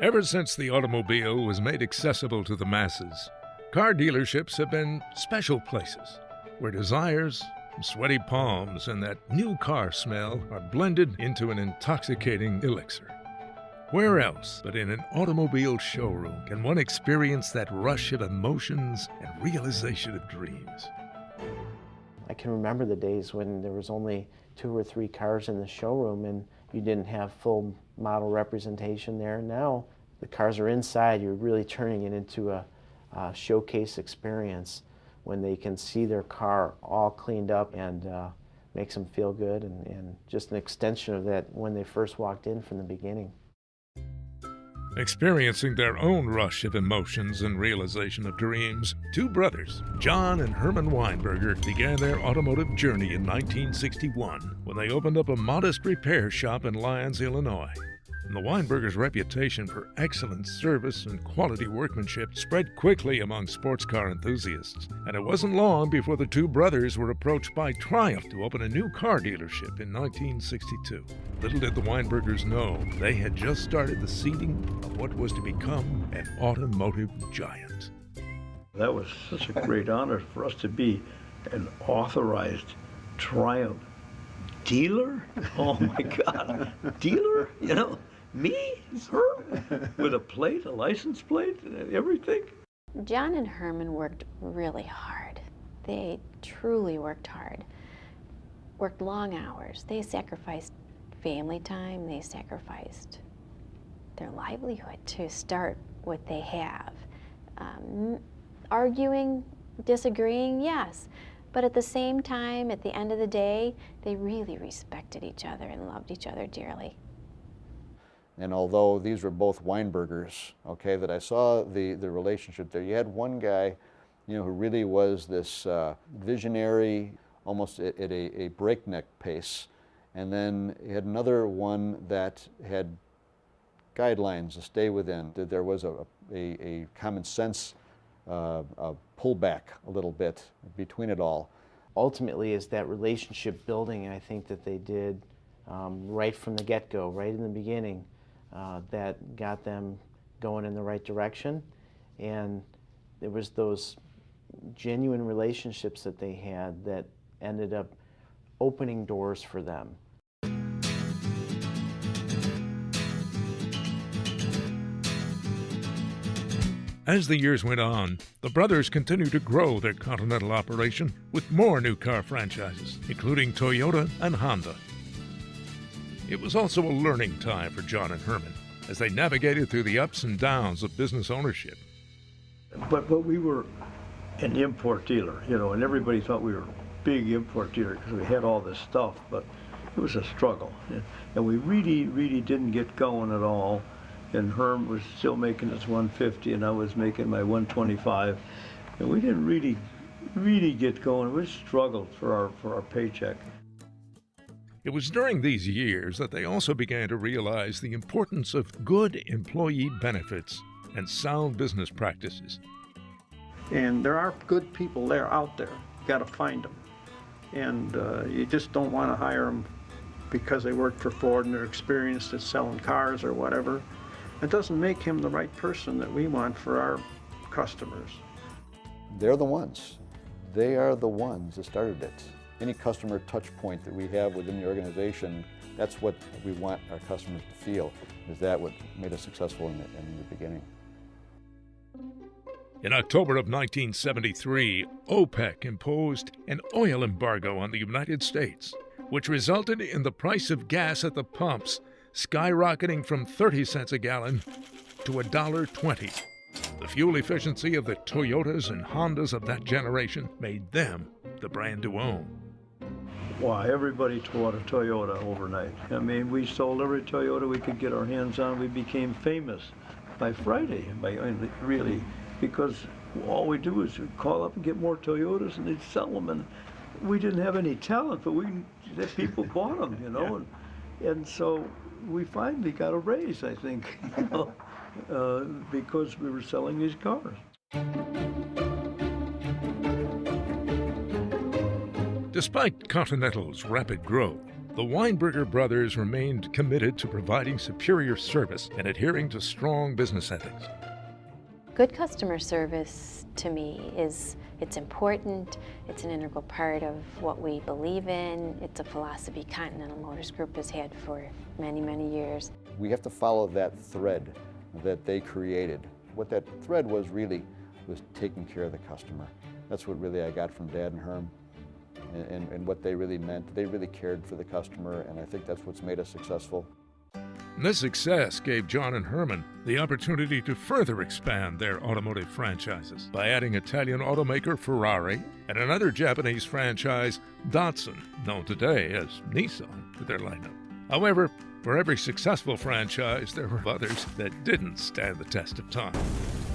Ever since the automobile was made accessible to the masses, car dealerships have been special places where desires, sweaty palms, and that new car smell are blended into an intoxicating elixir. Where else but in an automobile showroom can one experience that rush of emotions and realization of dreams? I can remember the days when there was only 2 or 3 cars in the showroom and you didn't have full model representation there. Now the cars are inside, you're really turning it into a showcase experience when they can see their car all cleaned up and makes them feel good, and just an extension of that when they first walked in from the beginning. Experiencing their own rush of emotions and realization of dreams, 2 brothers, John and Herman Weinberger, began their automotive journey in 1961 when they opened up a modest repair shop in Lyons, Illinois. And the Weinbergers' reputation for excellent service and quality workmanship spread quickly among sports car enthusiasts, and it wasn't long before the 2 brothers were approached by Triumph to open a new car dealership in 1962. Little did the Weinbergers know they had just started the seeding of what was to become an automotive giant. That was such a great honor for us to be an authorized Triumph dealer. Oh my God, dealer? You know, me, her, with a plate, a license plate, everything. John and Herman worked really hard. They truly worked hard. Worked long hours. They sacrificed family time. They sacrificed their livelihood to start what they have. Arguing, disagreeing, yes. But at the same time, at the end of the day, they really respected each other and loved each other dearly. And although these were both Weinbergers, okay, that I saw the relationship there. You had one guy, you know, who really was this visionary, almost at a breakneck pace. And then you had another one that had guidelines to stay within. That there was a common sense pullback a little bit between it all. Ultimately, is that relationship building, I think, that they did right from the get-go, right in the beginning, that got them going in the right direction. And there was those genuine relationships that they had that ended up opening doors for them. As the years went on, the brothers continued to grow their Continental operation with more new car franchises, including Toyota and Honda. It was also a learning time for John and Herman as they navigated through the ups and downs of business ownership. But we were an import dealer, you know, and everybody thought we were a big import dealer because we had all this stuff, but it was a struggle. And we really didn't get going at all. And Herm was still making his 150, and I was making my 125, and we didn't really get going. We struggled for our paycheck. It was during these years that they also began to realize the importance of good employee benefits and sound business practices. And there are good people there out there. You got to find them, and you just don't want to hire them because they work for Ford and they're experienced at selling cars or whatever. It doesn't make him the right person that we want for our customers. They're the ones. They are the ones that started it. Any customer touch point that we have within the organization, that's what we want our customers to feel. Is that what made us successful in the beginning? In October of 1973, OPEC imposed an oil embargo on the United States, which resulted in the price of gas at the pumps skyrocketing from 30 cents a gallon to $1.20. The fuel efficiency of the Toyotas and Hondas of that generation made them the brand to own. Wow, everybody bought a Toyota overnight. I mean, we sold every Toyota we could get our hands on. We became famous by Friday, really, because all we do is call up and get more Toyotas, and they'd sell them. And we didn't have any talent, but people bought them, you know. Yeah. And so we finally got a raise, I think, you know, because we were selling these cars. Despite Continental's rapid growth, The Weinberger brothers remained committed to providing superior service and adhering to strong business ethics. Good customer service to me it's important, it's an integral part of what we believe in. It's a philosophy Continental Motors Group has had for many, many years. We have to follow that thread that they created. What that thread was really was taking care of the customer. That's what really I got from Dad and Herm, and what they really meant. They really cared for the customer, and I think that's what's made us successful. This success gave John and Herman the opportunity to further expand their automotive franchises by adding Italian automaker Ferrari and another Japanese franchise, Datsun, known today as Nissan, to their lineup. However, for every successful franchise, there were others that didn't stand the test of time.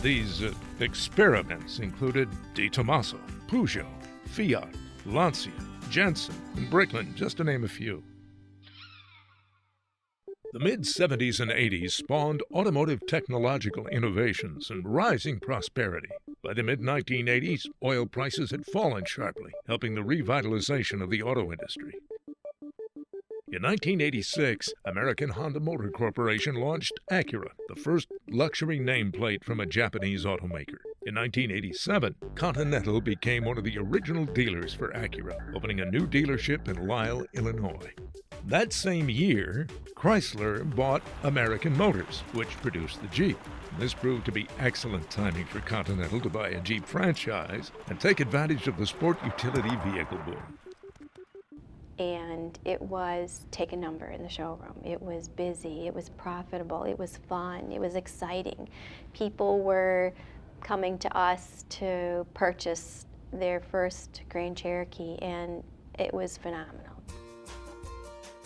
These experiments included Di Tommaso, Peugeot, Fiat, Lancia, Jensen, and Bricklin, just to name a few. The mid-70s and 80s spawned automotive technological innovations and rising prosperity. By the mid-1980s, oil prices had fallen sharply, helping the revitalization of the auto industry. In 1986, American Honda Motor Corporation launched Acura, the first luxury nameplate from a Japanese automaker. In 1987, Continental became one of the original dealers for Acura, opening a new dealership in Lisle, Illinois. That same year, Chrysler bought American Motors, which produced the Jeep. This proved to be excellent timing for Continental to buy a Jeep franchise and take advantage of the sport utility vehicle boom. And it was take a number in the showroom. It was busy, it was profitable, it was fun, it was exciting. People were coming to us to purchase their first Grand Cherokee, and it was phenomenal.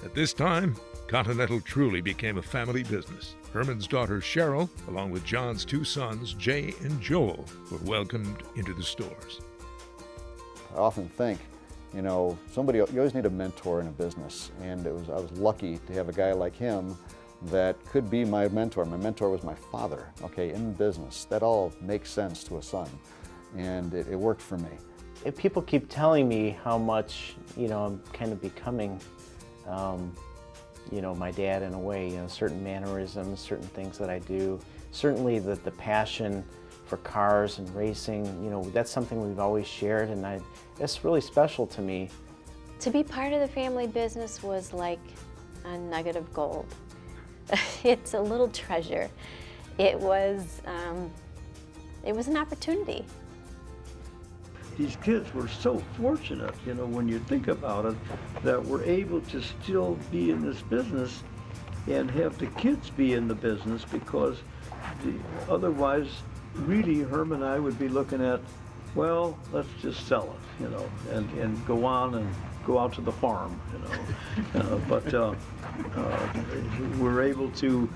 At this time, Continental truly became a family business. Herman's daughter Cheryl, along with John's two sons, Jay and Joel, were welcomed into the stores. I often think, you know, you always need a mentor in a business, and I was lucky to have a guy like him that could be my mentor. My mentor was my father, okay, in business. That all makes sense to a son, and it worked for me. If people keep telling me how much, I'm kind of becoming, my dad in a way, certain mannerisms, certain things that I do. Certainly the passion for cars and racing, that's something we've always shared, and it's really special to me. To be part of the family business was like a nugget of gold. It's a little treasure. It was an opportunity. These kids were so fortunate, when you think about it, that we're able to still be in this business and have the kids be in the business, because otherwise, really, Herm and I would be looking at, well, let's just sell it, and go on and go out to the farm, but we're able to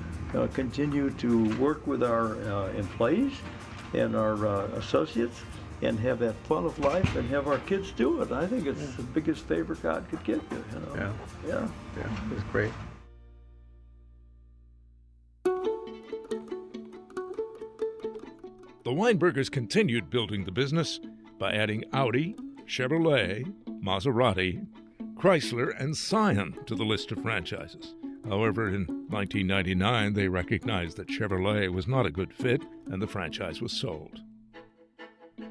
continue to work with our employees and our associates and have that fun of life and have our kids do it. I think it's the biggest favor God could give you, Yeah, it's great. The Weinbergers continued building the business by adding Audi, Chevrolet, Maserati, Chrysler, and Scion to the list of franchises. However, in 1999, they recognized that Chevrolet was not a good fit, and the franchise was sold.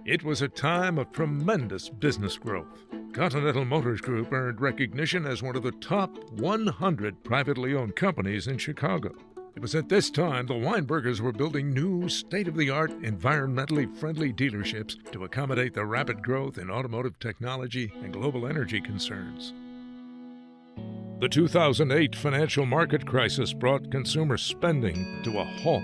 It was a time of tremendous business growth. Continental Motors Group earned recognition as one of the top 100 privately owned companies in Chicago. It was at this time the Weinbergers were building new, state-of-the-art, environmentally friendly dealerships to accommodate the rapid growth in automotive technology and global energy concerns. The 2008 financial market crisis brought consumer spending to a halt.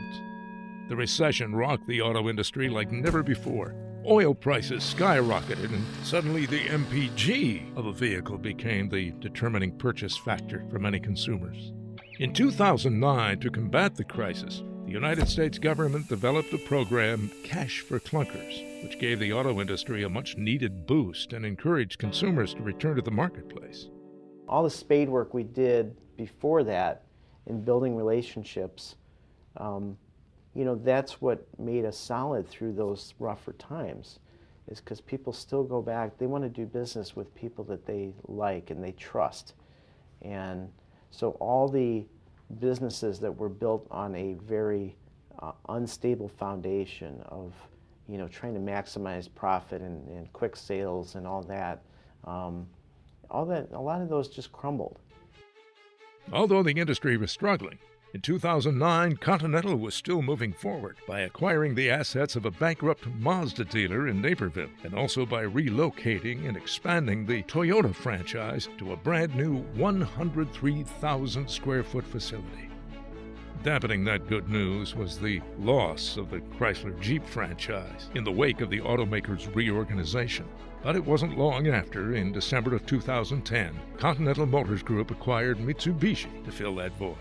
The recession rocked the auto industry like never before. Oil prices skyrocketed, and suddenly the MPG of a vehicle became the determining purchase factor for many consumers. In 2009, to combat the crisis, the United States government developed the program Cash for Clunkers, which gave the auto industry a much-needed boost and encouraged consumers to return to the marketplace. All the spade work we did before that in building relationships, that's what made us solid through those rougher times, is because people still go back. They want to do business with people that they like and they trust. And so all the businesses that were built on a very unstable foundation of, you know, trying to maximize profit and quick sales and all that, a lot of those just crumbled. Although the industry was struggling, in 2009, Continental was still moving forward by acquiring the assets of a bankrupt Mazda dealer in Naperville, and also by relocating and expanding the Toyota franchise to a brand new 103,000 square foot facility. Dampening that good news was the loss of the Chrysler Jeep franchise in the wake of the automaker's reorganization. But it wasn't long after, in December of 2010, Continental Motors Group acquired Mitsubishi to fill that void.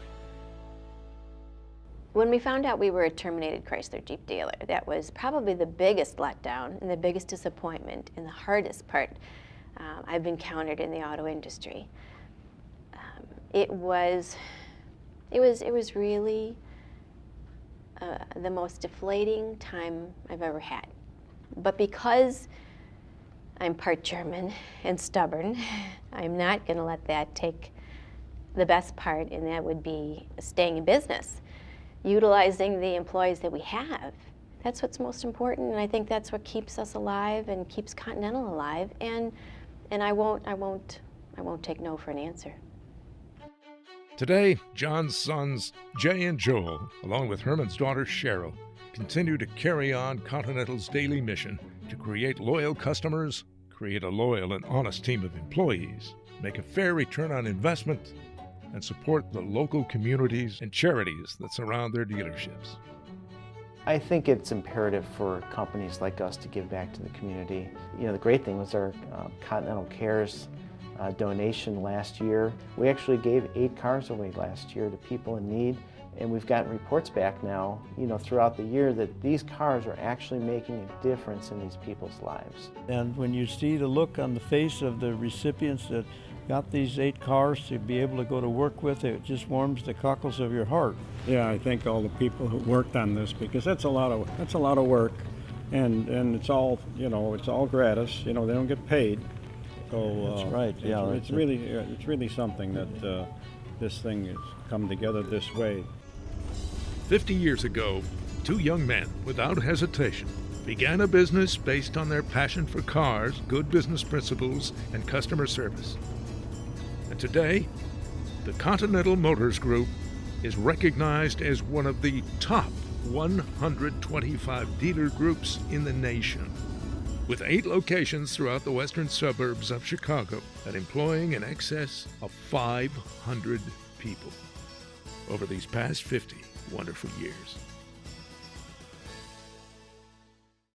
When we found out we were a terminated Chrysler Jeep dealer, that was probably the biggest letdown and the biggest disappointment and the hardest part I've encountered in the auto industry. It was really the most deflating time I've ever had. But because I'm part German and stubborn, I'm not going to let that take the best part, and that would be staying in business, utilizing the employees that we have. That's what's most important, and I think that's what keeps us alive and keeps Continental alive. And I won't take no for an answer. Today, John's sons, Jay and Joel, along with Herman's daughter Cheryl, continue to carry on Continental's daily mission to create loyal customers, create a loyal and honest team of employees, make a fair return on investment, and support the local communities and charities that surround their dealerships. I think it's imperative for companies like us to give back to the community. You know, the great thing was our Continental Cares donation last year. We actually gave 8 cars away last year to people in need, and we've gotten reports back now, you know, throughout the year that these cars are actually making a difference in these people's lives. And when you see the look on the face of the recipients that got these 8 cars to be able to go to work with, it just warms the cockles of your heart. Yeah, I thank all the people who worked on this, because that's a lot of work, and it's all, you know, it's all gratis. You know, they don't get paid. So That's right. Yeah, it's really something that this thing has come together this way. 50 years ago, 2 young men, without hesitation, began a business based on their passion for cars, good business principles, and customer service. And today, the Continental Motors Group is recognized as one of the top 125 dealer groups in the nation, with 8 locations throughout the western suburbs of Chicago and employing in excess of 500 people over these past 50 wonderful years.